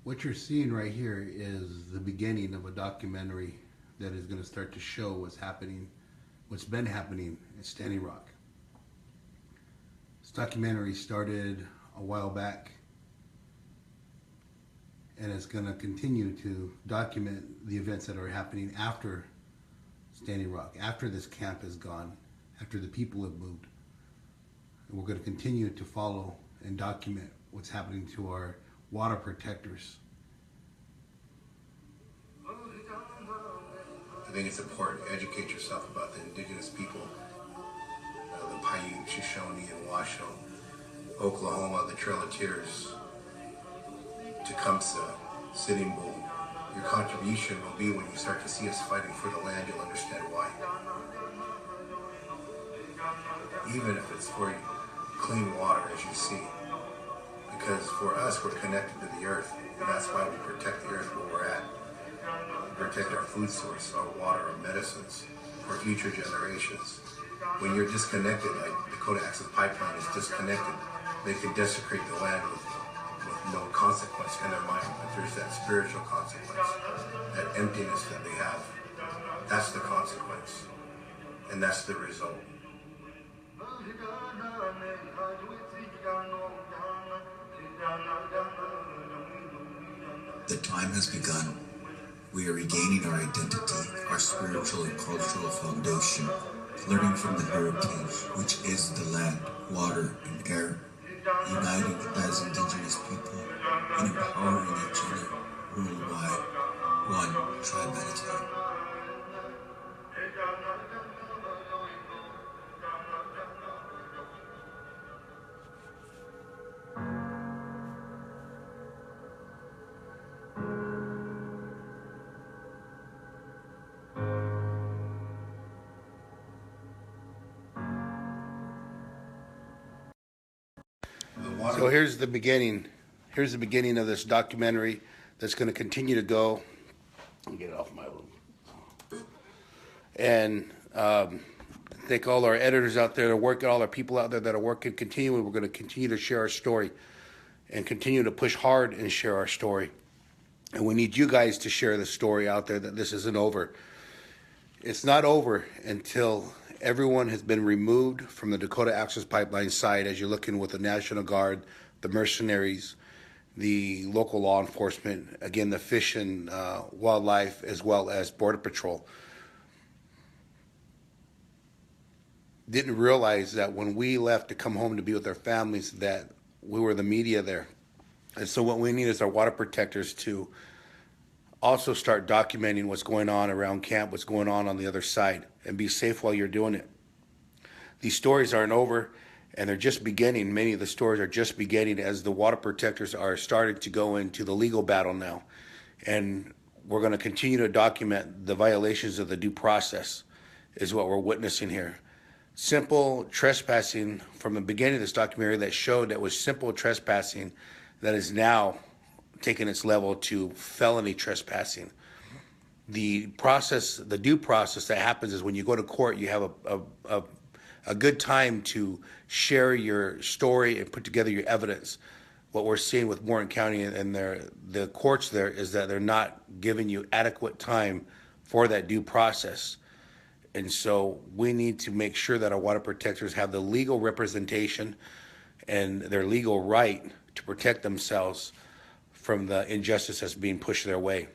What you're seeing right here is the beginning of a documentary that is going to start to show what's happening, what's been happening at Standing Rock. This documentary started a while back, and it's going to continue to document the events that are happening after Standing Rock, after this camp is gone, after the people have moved. And we're going to continue to follow and document what's happening to our water protectors. I think it's important to educate yourself about the indigenous people, the Paiute, Shoshone, and Washoe, Oklahoma, the Trail of Tears, Tecumseh, Sitting Bull. Your contribution will be when you start to see us fighting for the land, you'll understand why. Even if it's for clean water, as you see. Because for us, we're connected to the earth, and that's why we protect the earth where we're at. We protect our food source, our water, our medicines, for future generations. When you're disconnected, like Dakota Access Pipeline is disconnected, they can desecrate the land with no consequence in their mind, but there's that spiritual consequence, that emptiness that they have. That's the consequence, and that's the result. The time has begun. We are regaining our identity, our spiritual and cultural foundation, learning from the heritage, which is the land, water, and air, uniting as indigenous people and empowering each other worldwide, one tribe at a time. So here's the beginning. Here's the beginning of this documentary that's going to continue to go. Let me get it off my room. And thank all our editors out there that are working, all our people out there that are working continually. We're going to continue to share our story and continue to push hard and share our story. And we need you guys to share the story out there that this isn't over. It's not over until everyone has been removed from the Dakota Access Pipeline site, as you're looking with the National Guard, the mercenaries, the local law enforcement, again, the fish and wildlife, as well as Border Patrol. Didn't realize that when we left to come home to be with our families that we were the media there. And so what we need is our water protectors to also start documenting what's going on around camp, what's going on the other side, and be safe while you're doing it. These stories aren't over, and they're just beginning. Many of the stories are just beginning as the water protectors are starting to go into the legal battle now. And we're going to continue to document the violations of the due process is what we're witnessing here. Simple trespassing from the beginning of this documentary that showed that was simple trespassing that is now taking its level to felony trespassing. The process, the due process that happens is when you go to court, you have a good time to share your story and put together your evidence. What we're seeing with Warren County and the courts there is that they're not giving you adequate time for that due process. And so we need to make sure that our water protectors have the legal representation and their legal right to protect themselves from the injustice that's being pushed their way.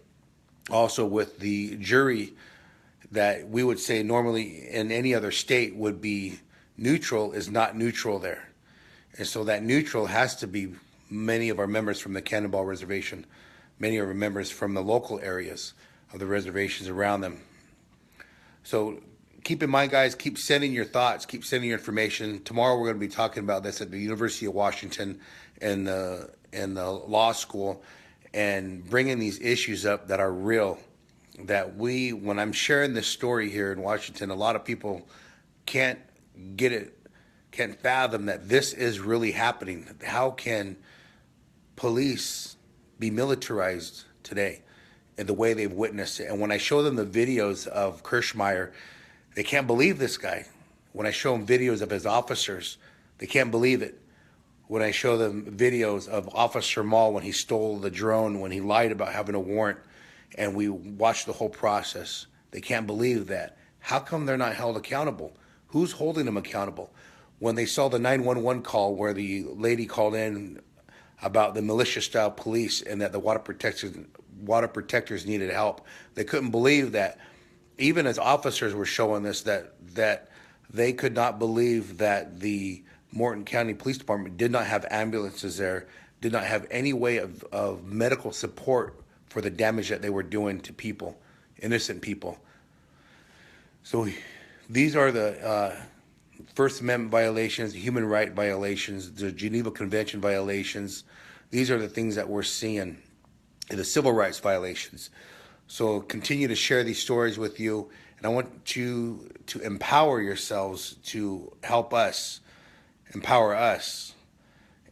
Also with the jury that we would say normally in any other state would be neutral is not neutral there. And so that neutral has to be many of our members from the Cannonball Reservation, many of our members from the local areas of the reservations around them. So keep in mind, guys, keep sending your thoughts, keep sending your information. Tomorrow we're going to be talking about this at the University of Washington and the law school, and bringing these issues up that are real, that when I'm sharing this story here in Washington, a lot of people can't get it, can't fathom that this is really happening. How can police be militarized today in the way they've witnessed it? And when I show them the videos of Kirschmeyer, they can't believe this guy. When I show them videos of his officers, they can't believe it. when I show them videos of Officer Mall when he stole the drone, when he lied about having a warrant, and we watch the whole process. They can't believe that. How come they're not held accountable? Who's holding them accountable? When they saw the 911 call where the lady called in about the militia-style police and that the water protectors needed help, they couldn't believe that. Even as officers were showing this, that they could not believe that the Morton County Police Department did not have ambulances there, did not have any way of medical support for the damage that they were doing to people, innocent people. So these are the First Amendment violations, the human right violations, the Geneva Convention violations. These are the things that we're seeing, the civil rights violations. So continue to share these stories with you, and I want you to empower yourselves to help us, empower us.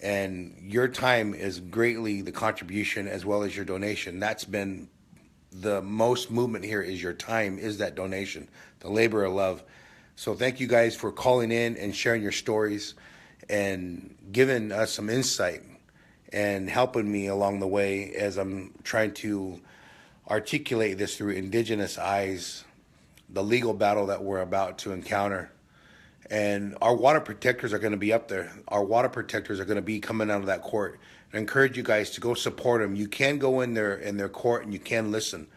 And your time is greatly the contribution as well as your donation. That's been the most movement here, is your time, is that donation, the labor of love. So thank you guys for calling in and sharing your stories and giving us some insight and helping me along the way as I'm trying to articulate this through indigenous eyes, the legal battle that we're about to encounter. And our water protectors are going to be up there. Our water protectors are going to be coming out of that court. I encourage you guys to go support them. You can go in their court and you can listen,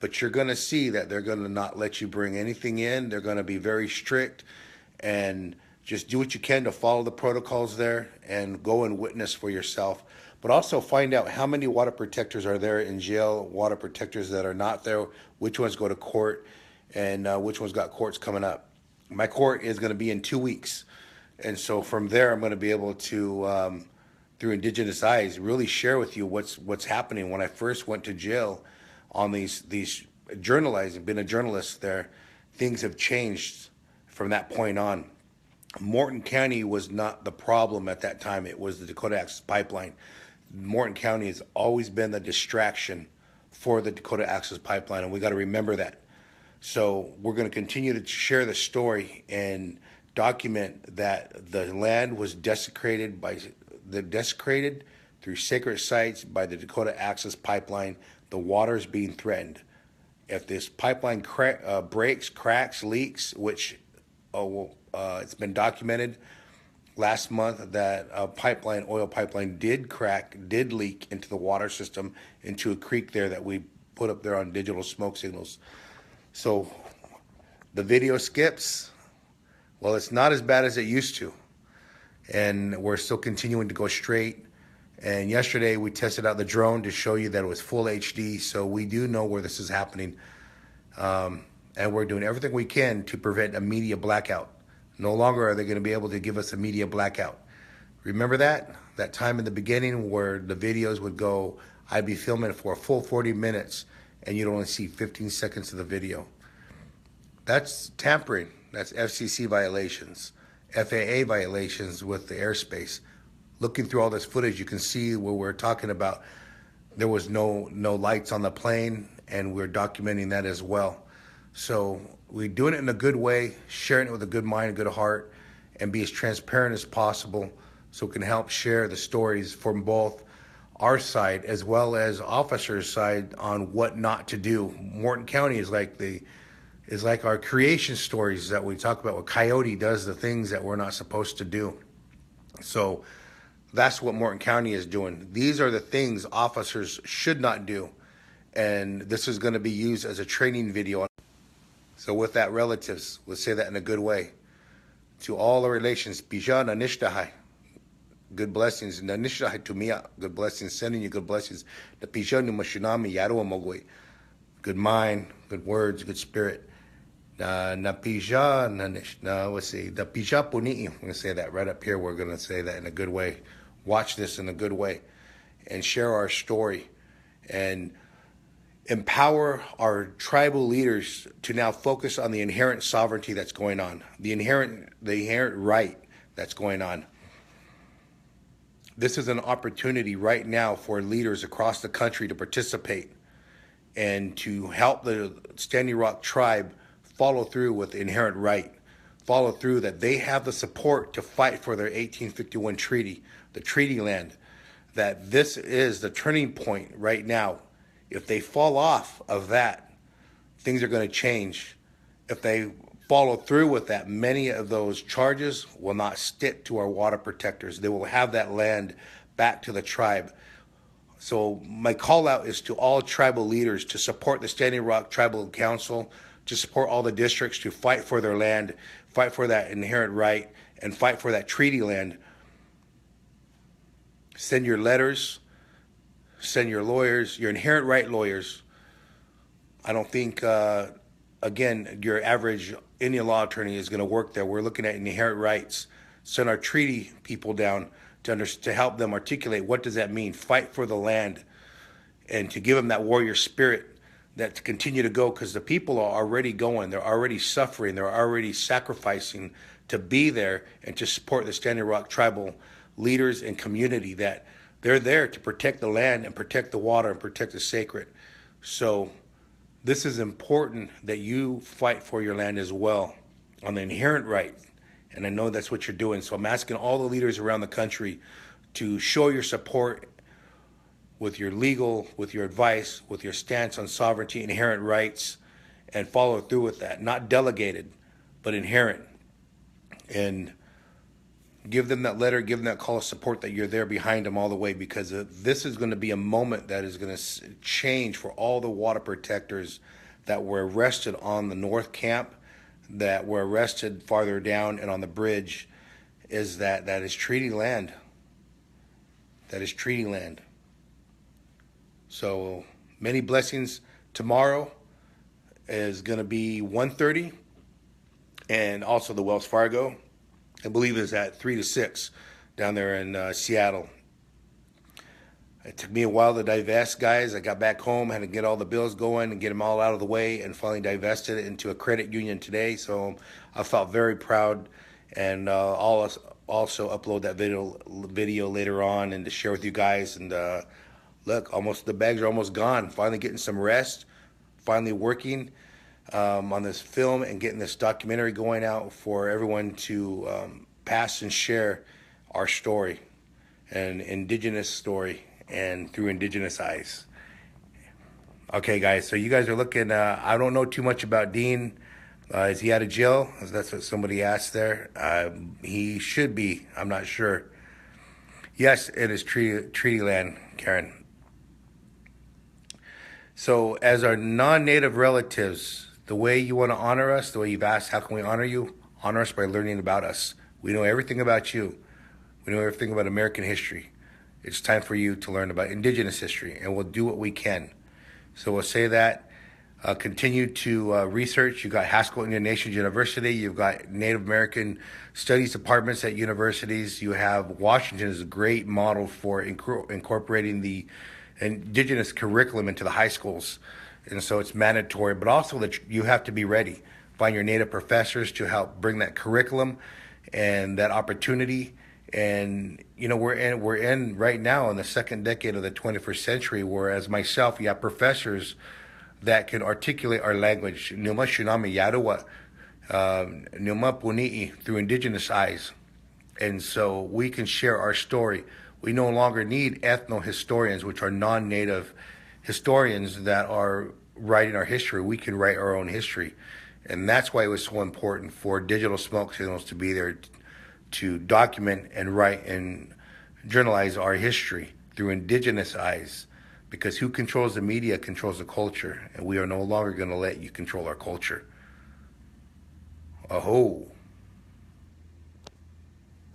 but you're going to see that they're going to not let you bring anything in. They're going to be very strict, and just do what you can to follow the protocols there and go and witness for yourself. But also find out how many water protectors are there in jail, water protectors that are not there, which ones go to court, and which ones got courts coming up. My court is going to be in 2 weeks. And so from there, I'm going to be able to, through Indigenous eyes, really share with you what's happening. When I first went to jail on these journalizing, been a journalist there, things have changed from that point on. Morton County was not the problem at that time. It was the Dakota Access Pipeline. Morton County has always been the distraction for the Dakota Access Pipeline, and we got to remember that. So we're going to continue to share the story and document that the land was desecrated through sacred sites by the Dakota Access Pipeline. The water is being threatened. If this pipeline breaks, cracks, leaks, which it's been documented last month that a oil pipeline did leak into the water system, into a creek there that we put up there on digital smoke signals. So the video skips. Well, it's not as bad as it used to. And we're still continuing to go straight. And yesterday we tested out the drone to show you that it was full HD. So we do know where this is happening. And we're doing everything we can to prevent a media blackout. No longer are they going to be able to give us a media blackout. Remember that time in the beginning where the videos would go, I'd be filming it for a full 40 minutes and you'd only see 15 seconds of the video. That's tampering. That's FCC violations, FAA violations with the airspace. Looking through all this footage, you can see where we're talking about there was no lights on the plane, and we're documenting that as well. So we're doing it in a good way, sharing it with a good mind, a good heart, and be as transparent as possible so it can help share the stories from both our side as well as officers' side on what not to do. Morton County is like our creation stories that we talk about, where Coyote does the things that we're not supposed to do. So that's what Morton County is doing. These are the things officers should not do. And this is going to be used as a training video. So with that, relatives, we'll say that in a good way. To all the relations, Pija Nanishtahai, good blessings. Nanishtahai Tumia, good blessings. Sending you good blessings. The Pija Numashinami Yarua Mogwe, good mind, good words, good spirit. Napija Nanish, let's see, the Pija Puni'i. I'm going to say that right up here. We're going to say that in a good way. Watch this in a good way and share our story and empower our tribal leaders to now focus on the inherent sovereignty that's going on, the inherent right that's going on. This is an opportunity right now for leaders across the country to participate and to help the Standing Rock tribe follow through with the inherent right. follow through, that they have the support to fight for their 1851 treaty, the treaty land, that this is the turning point right now. If they fall off of that, things are going to change. If they follow through with that, many of those charges will not stick to our water protectors. They will have that land back to the tribe. So my call out is to all tribal leaders to support the Standing Rock Tribal Council, to support all the districts, to fight for their land, fight for that inherent right, and fight for that treaty land. Send your letters, send your lawyers, your inherent right lawyers. I don't think, again, your average Indian law attorney is going to work there. We're looking at inherent rights. Send our treaty people down to help them articulate what does that mean. Fight for the land, and to give them that warrior spirit, that to continue to go, because the people are already going. They're already suffering. They're already sacrificing to be there and to support the Standing Rock tribal leaders and community, that they're there to protect the land and protect the water and protect the sacred. So this is important that you fight for your land as well on the inherent right. And I know that's what you're doing. So I'm asking all the leaders around the country to show your support with your legal, with your advice, with your stance on sovereignty, inherent rights, and follow through with that. Not delegated, but inherent. And give them that letter, give them that call of support, that you're there behind them all the way, because this is going to be a moment that is going to change for all the water protectors that were arrested on the North Camp, that were arrested farther down and on the bridge. Is that is treaty land. That is treaty land. So many blessings. Tomorrow is going to be 1:30, and also the Wells Fargo, I believe, is at 3 to 6 down there in Seattle. It took me a while to divest, guys. I got back home, had to get all the bills going and get them all out of the way, and finally divested it into a credit union today. So I felt very proud, and I'll also upload that video later on and to share with you guys. And look, the bags are almost gone. Finally getting some rest, finally working on this film and getting this documentary going out for everyone to pass and share our story, an indigenous story, and through indigenous eyes. Okay, guys, so you guys are looking, I don't know too much about Dean. Is he out of jail? That's what somebody asked there. He should be. I'm not sure. Yes, it is treaty land, Karen. So as our non-native relatives, the way you want to honor us, the way you've asked, how can we honor us by learning about us. We know everything about you. We know everything about American history. It's time for you to learn about indigenous history, and we'll do what we can. So we'll say that. Continue to research. You've got Haskell Indian Nations University. You've got Native American Studies departments at universities. You have Washington is a great model for incorporating the indigenous curriculum into the high schools. And so it's mandatory, but also that you have to be ready. Find your Native professors to help bring that curriculum and that opportunity. And you know, we're in right now in the second decade of the 21st century, whereas myself, you have professors that can articulate our language, Numa Shinami Yadawa, Numa Puni'i, through indigenous eyes. And so we can share our story. We no longer need ethno-historians, which are non-native historians that are writing our history. We can write our own history. And that's why it was so important for digital smoke signals to be there to document and write and journalize our history through indigenous eyes. Because who controls the media controls the culture, and we are no longer going to let you control our culture. Aho.